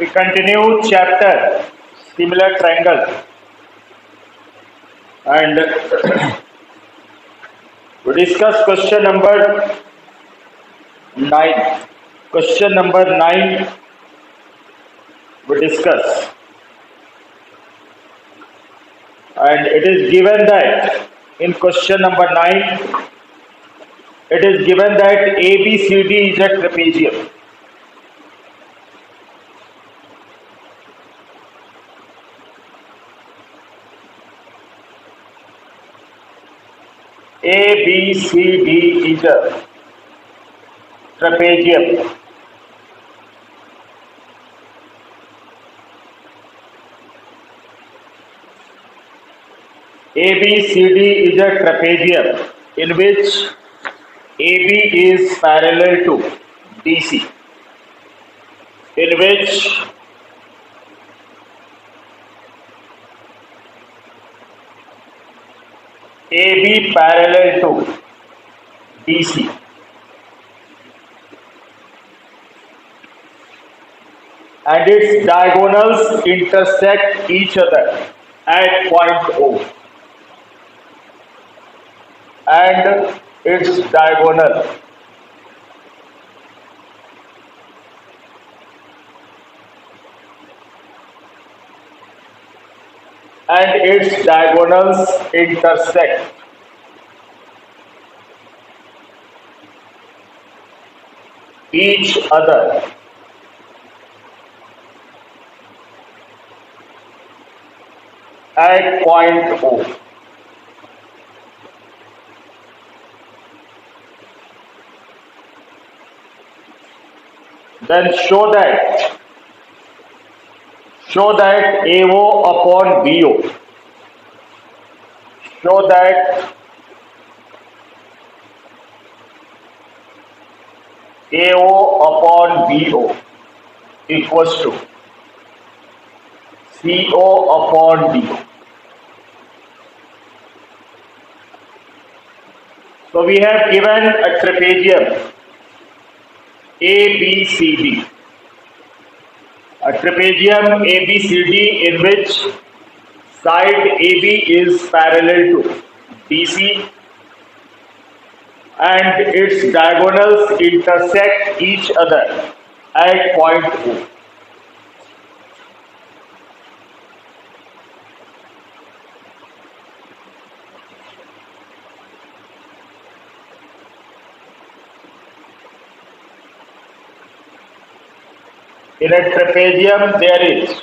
We continue chapter similar triangle and we discuss question number 9. Question number 9 we discuss, and it is given that in question number 9 it is given that ABCD is a trapezium. ABCD is a trapezium. ABCD is a trapezium in which AB is parallel to DC, in which AB parallel to DC and its diagonals intersect each other at point O, and its diagonal diagonals intersect each other at point O. Then show that AO upon BO, show that AO upon BO equals to CO upon DO. So we have given a trapezium ABCD, a trapezium ABCD in which side AB is parallel to DC and its diagonals intersect each other at point O. In a trapezium, there is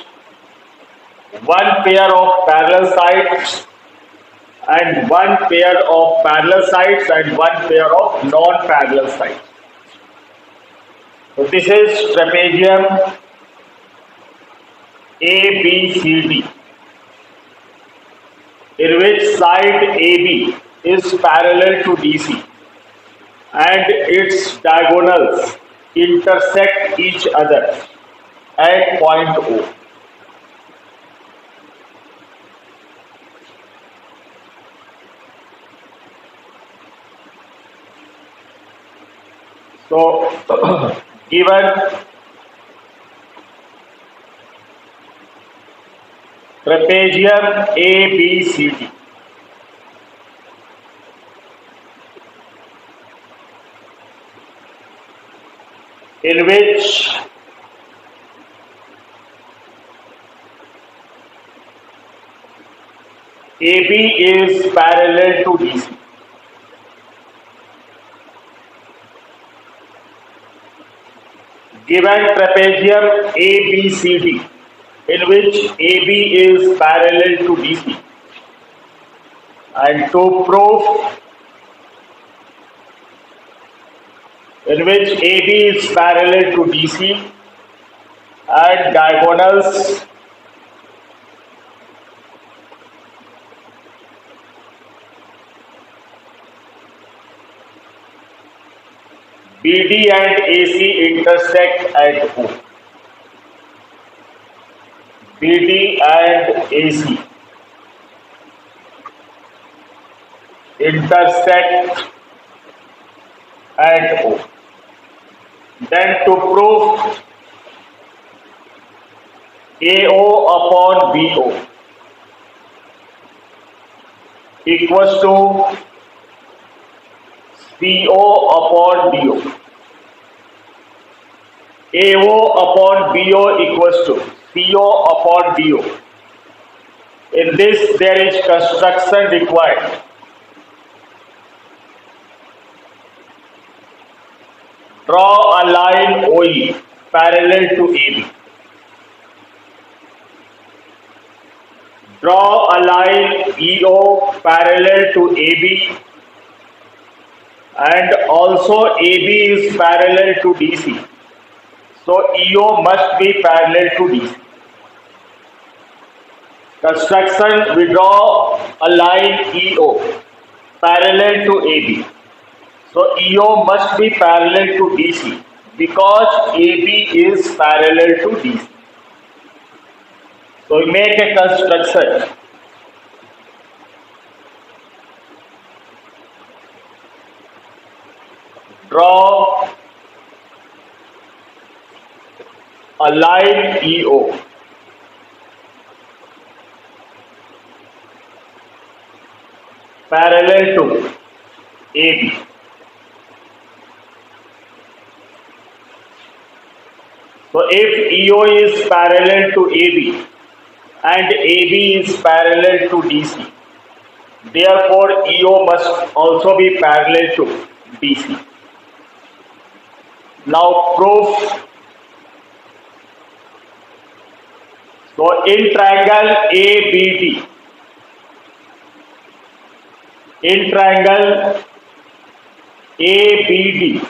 one pair of parallel sides and one pair of parallel sides and one pair of non-parallel sides. So this is trapezium ABCD, in which side AB is parallel to DC and its diagonals intersect each other at point O. So, given trapezium ABCD, in which AB is parallel to DC. Given trapezium ABCD, in which AB is parallel to DC, and to prove in which AB is parallel to DC and diagonals BD and AC intersect at O. BD and AC intersect at O. Then to prove AO upon BO equals to CO upon DO. AO upon BO equals to CO upon DO. In this, there is construction required. Draw a line OE parallel to AB. Draw a line EO parallel to AB, and also AB is parallel to DC. So EO must be parallel to DC. Construction, we draw a line EO parallel to AB. So EO must be parallel to DC because AB is parallel to DC. So we make a construction. Draw a line EO parallel to AB. So if EO is parallel to AB and AB is parallel to DC, therefore EO must also be parallel to DC. Now proof. So in triangle ABD, in triangle ABD,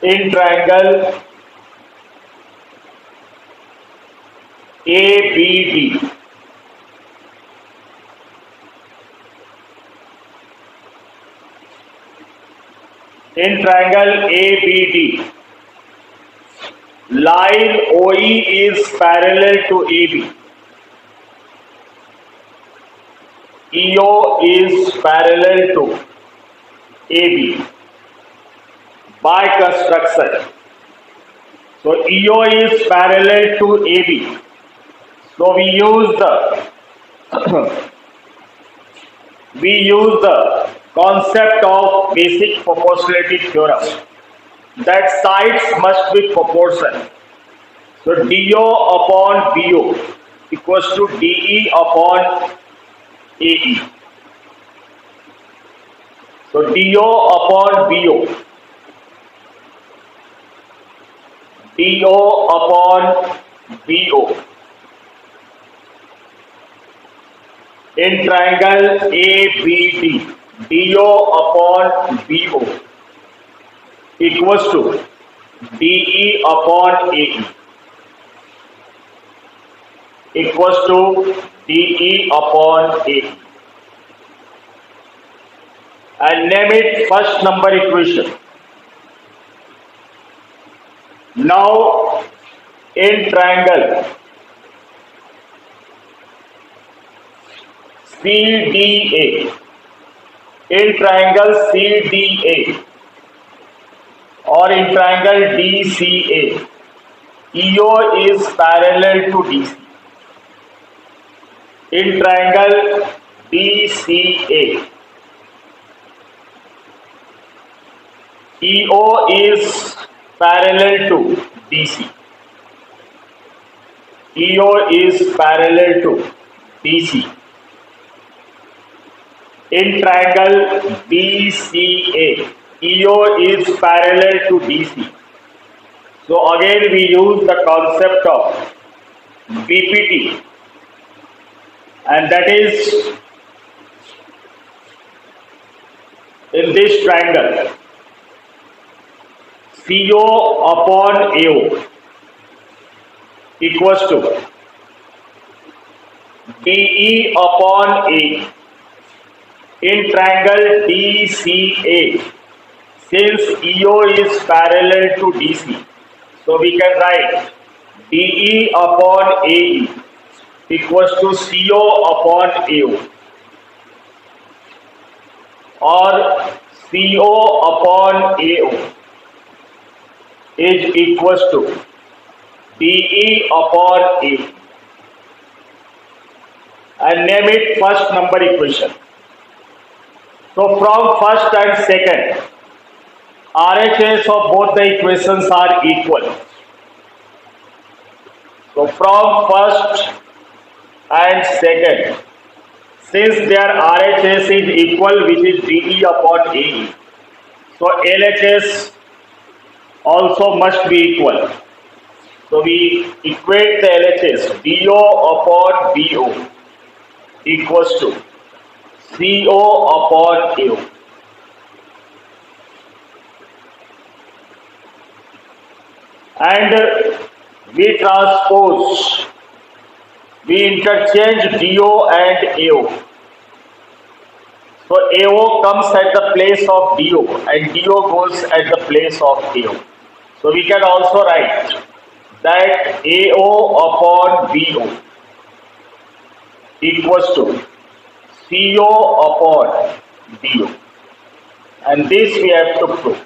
in triangle ABD, in triangle ABD, line OE is parallel to AB. EO is parallel to AB by construction. So EO is parallel to AB. So we use the concept of basic proportionality theorem that sides must be proportional. So DO upon BO equals to DE upon AE. So DO upon BO, DO upon BO in triangle ABD, DO upon BO equals to DE upon AE equals to DE upon AE. And name it first number equation. Now in triangle CDA, in triangle CDA or in triangle DCA, EO is parallel to DC. In triangle DCA, EO is parallel to DC. EO is parallel to DC. In triangle DCA, EO is parallel to DC. So again we use the concept of BPT, and that is in this triangle CO upon AO equals to DE upon A. In triangle DCA, since EO is parallel to DC, so we can write DE upon AE equals to CO upon AO, or CO upon AO is equals to dE upon A, and name it first number equation. So from first and second, RHS of both the equations are equal. So from first and second, since their RHS is equal, which is dE upon AE, so LHS also must be equal. So we equate the LHS DO upon BO equals to CO upon AO. And we transpose, we interchange DO and AO. So AO comes at the place of DO and DO goes at the place of AO. So we can also write that AO upon BO equals to CO upon DO. And this we have to prove.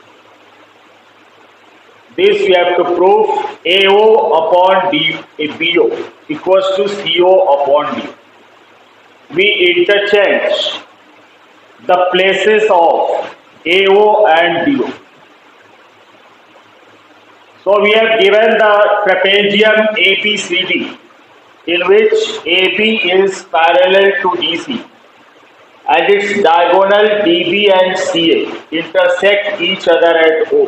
This we have to prove AO upon BO equals to CO upon DO. We interchange the places of AO and DO. So we have given the trapezium ABCD, in which AB is parallel to DC and its diagonal DB and CA intersect each other at O.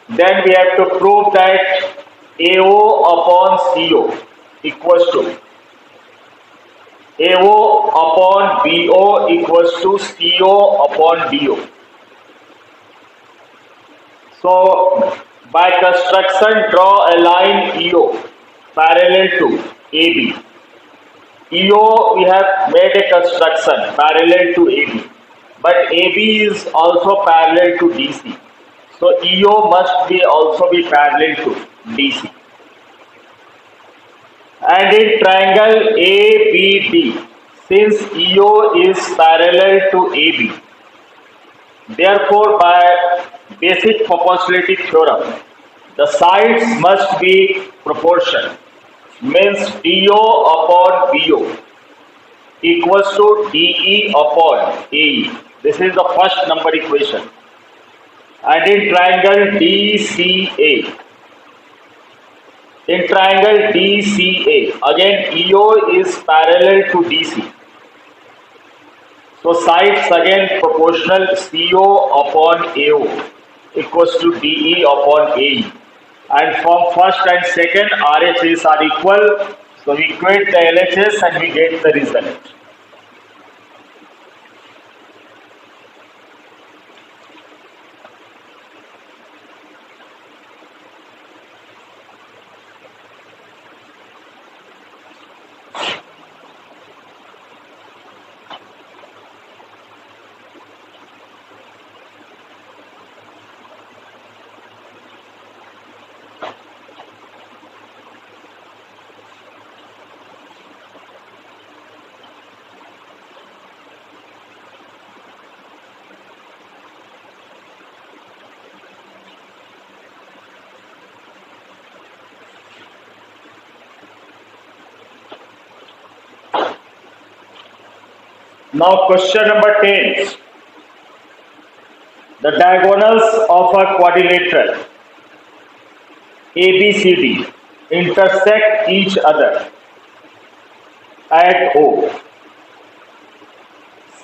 Then we have to prove that AO upon CO equals to AO upon BO equals to CO upon DO. So by construction, draw a line EO parallel to AB. EO, we have made a construction parallel to AB, but AB is also parallel to DC. So EO must be also be parallel to DC. And in triangle ABD, since EO is parallel to AB, therefore by basic proportionality theorem, the sides must be proportional. Means DO upon BO equals to DE upon AE. This is the first number equation. And in triangle DCA, again EO is parallel to DC. So sides again proportional, CO upon AO equals to DE upon AE. And from first and second, RHS are equal. So we equate the LHS and we get the result. Now question number 10. The diagonals of a quadrilateral ABCD intersect each other at O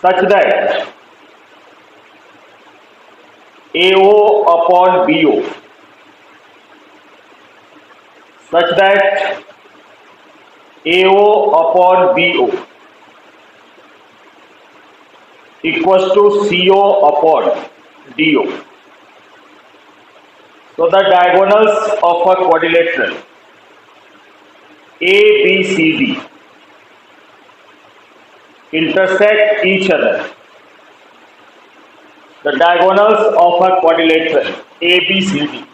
such that AO upon BO equals to CO upon DO. So the diagonals of a quadrilateral ABCD intersect each other. The diagonals of a quadrilateral ABCD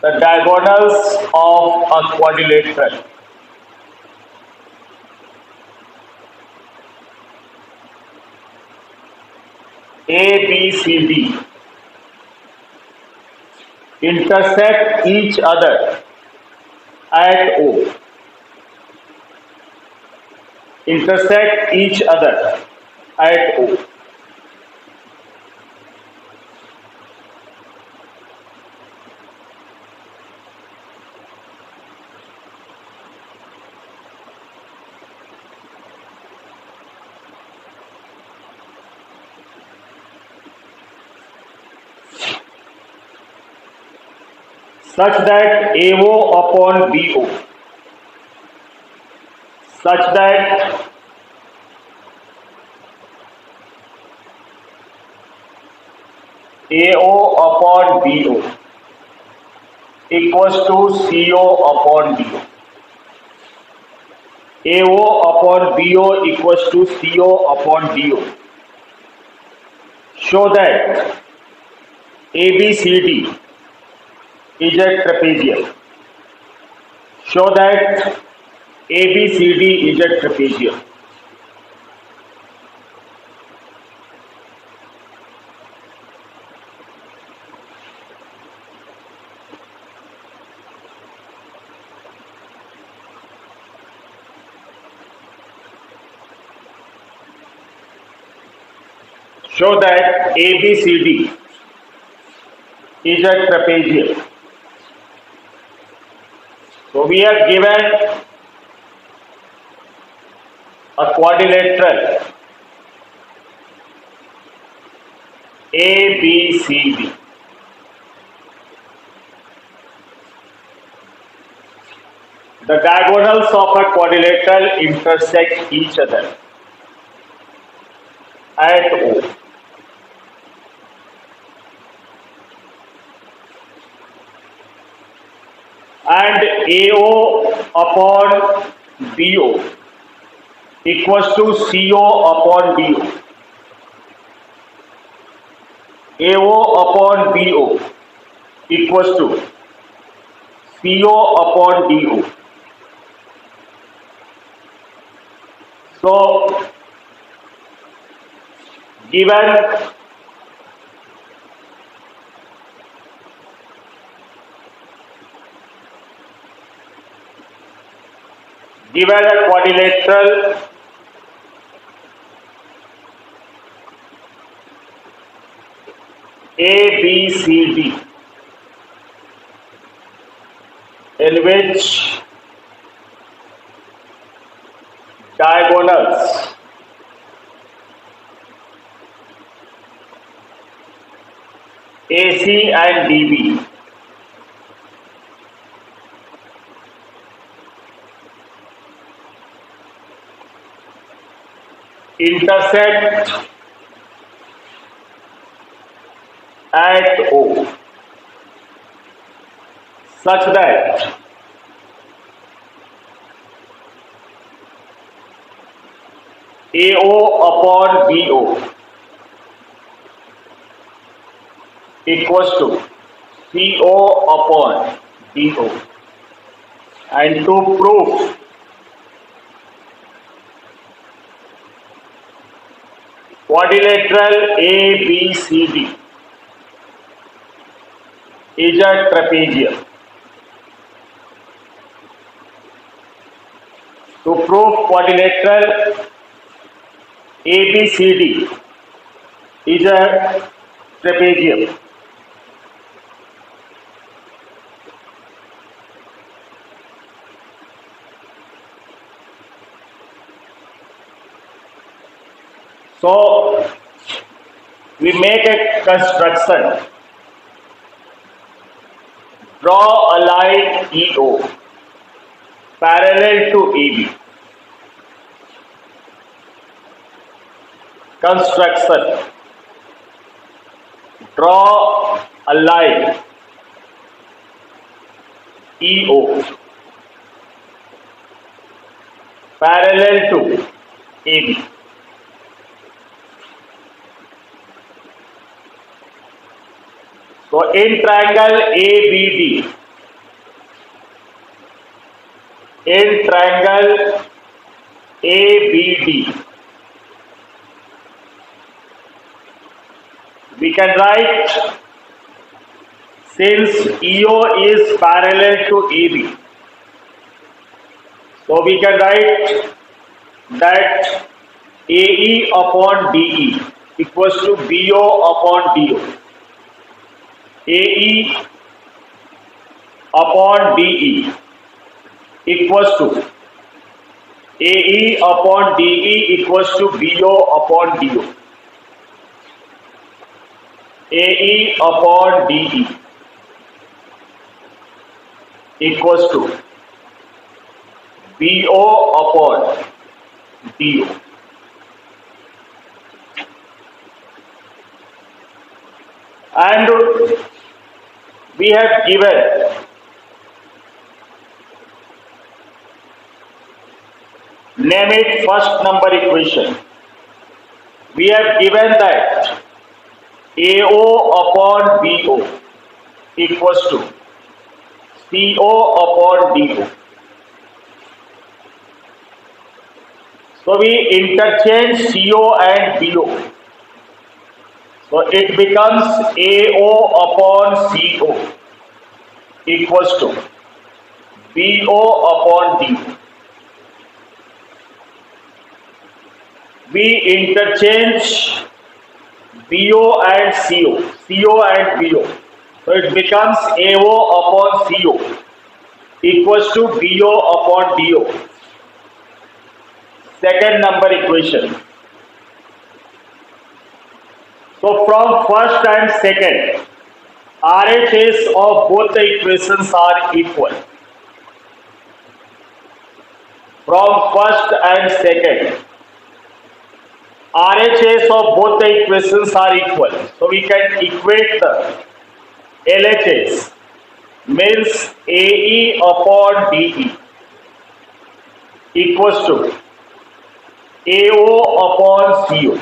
the diagonals of a quadrilateral ABCD intersect each other at O. Intersect each other at O. Such that AO upon BO, such that AO upon BO equals to CO upon BO. AO upon BO equals to CO upon BO. Show that ABCD is a trapezium. Show that ABCD is a trapezium. Show that ABCD is a trapezium. So we are given a quadrilateral ABCD. The diagonals of a quadrilateral intersect each other at O. And AO upon BO equals to CO upon BO. AO upon BO equals to CO upon DO. So, given a quadrilateral ABCD in which diagonals AC and DB intersect at O such that AO upon BO equals to CO upon DO. And to prove quadrilateral ABCD is a trapezium. To prove quadrilateral ABCD is a trapezium, so we make a construction. Draw a line EO parallel to AB. Construction. Draw a line EO parallel to AB. So in triangle ABD, in triangle ABD. We can write, since EO is parallel to AB, so we can write that AE upon DE equals to BO upon DO. AE upon DE equals to AE upon DE equals to BO upon DO. AE upon DE equals to BO upon DO. And we have given name it first number equation. We have given that AO upon BO equals to CO upon DO. So we interchange CO and BO. So it becomes AO upon CO equals to BO upon DO. We interchange BO and CO and BO. So it becomes AO upon CO equals to BO upon DO. Second number equation. So from first and second, RHS of both the equations are equal. From first and second, RHS of both the equations are equal. So we can equate the LHS, means AE upon DE equals to AO upon CO.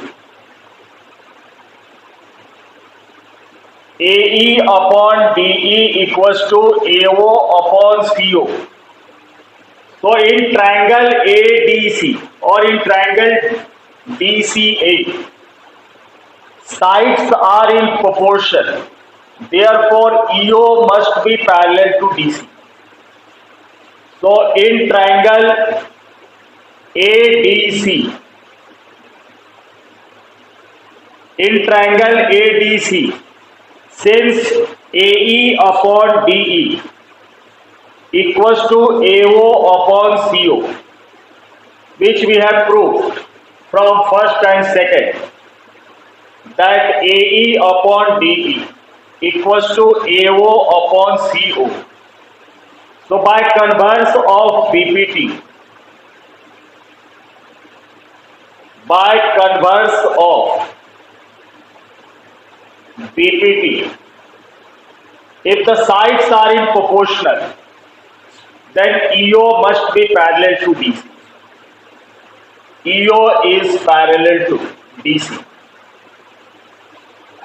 AE upon DE equals to AO upon CO. So in triangle ADC or in triangle DCA, sides are in proportion. Therefore, EO must be parallel to DC. So in triangle ADC, since AE upon DE equals to AO upon CO, which we have proved from first and second, that AE upon DE equals to AO upon CO. So by converse of BPT, if the sides are in proportional, then EO must be parallel to DC. EO is parallel to DC.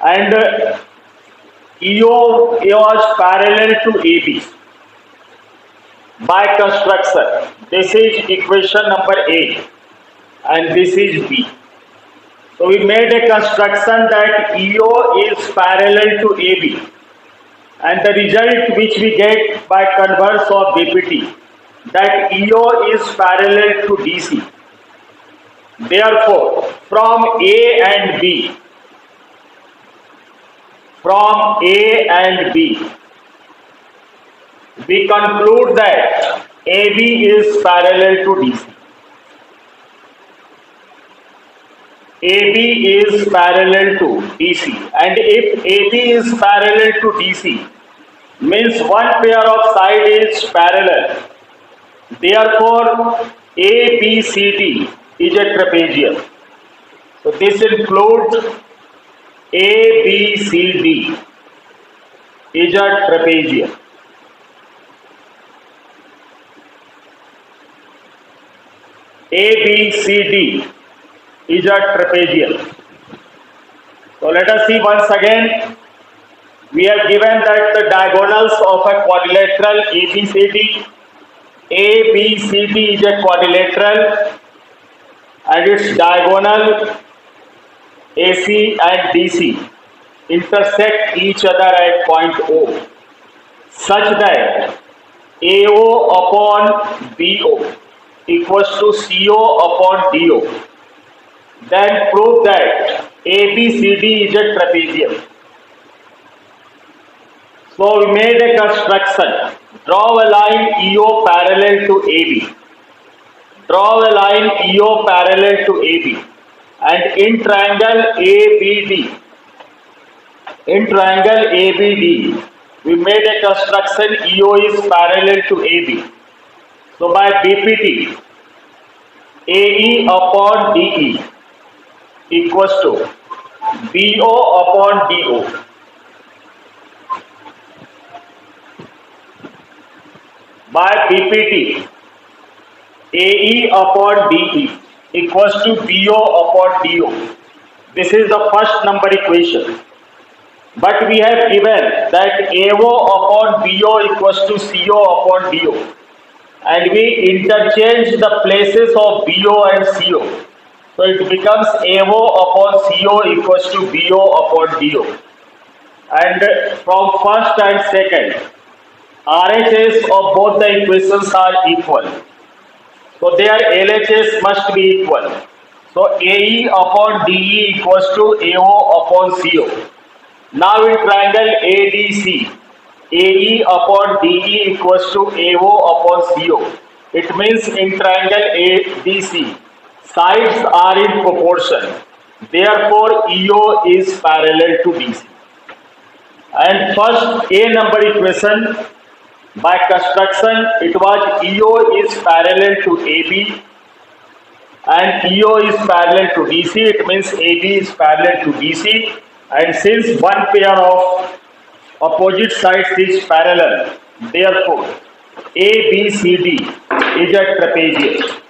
And EO was parallel to AB. By construction, this is equation number A and this is B. So we made a construction that EO is parallel to AB, and the result which we get by converse of BPT, that EO is parallel to DC. Therefore, from A and B, we conclude that AB is parallel to DC. AB is parallel to DC, and if AB is parallel to DC, means one pair of side is parallel. Therefore, ABCD is a trapezium. So this includes ABCD is a trapezium. ABCD is a trapezium. So let us see once again. We have given that the diagonals of a quadrilateral ABCD ABCD is a quadrilateral and its diagonal AC and DC intersect each other at point O such that AO upon BO equals to CO upon DO. Then prove that ABCD is a trapezium. So we made a construction. Draw a line EO parallel to AB. Draw a line EO parallel to AB. And in triangle ABD, we made a construction EO is parallel to AB. So by BPT, AE upon DE equals to BO upon DO. By BPT, AE upon DE equals to BO upon DO. This is the first number equation. But we have given that AO upon BO equals to CO upon DO. And we interchange the places of BO and CO. So it becomes AO upon CO equals to BO upon DO. And from first and second, RHS of both the equations are equal. So their LHS must be equal. So AE upon DE equals to AO upon CO. Now in triangle ADC, AE upon DE equals to AO upon CO. It means in triangle ADC, sides are in proportion. Therefore, EO is parallel to DC. And first A number equation, by construction, it was EO is parallel to AB and EO is parallel to DC. It means AB is parallel to DC. And since one pair of opposite sides is parallel, therefore ABCD is a trapezium.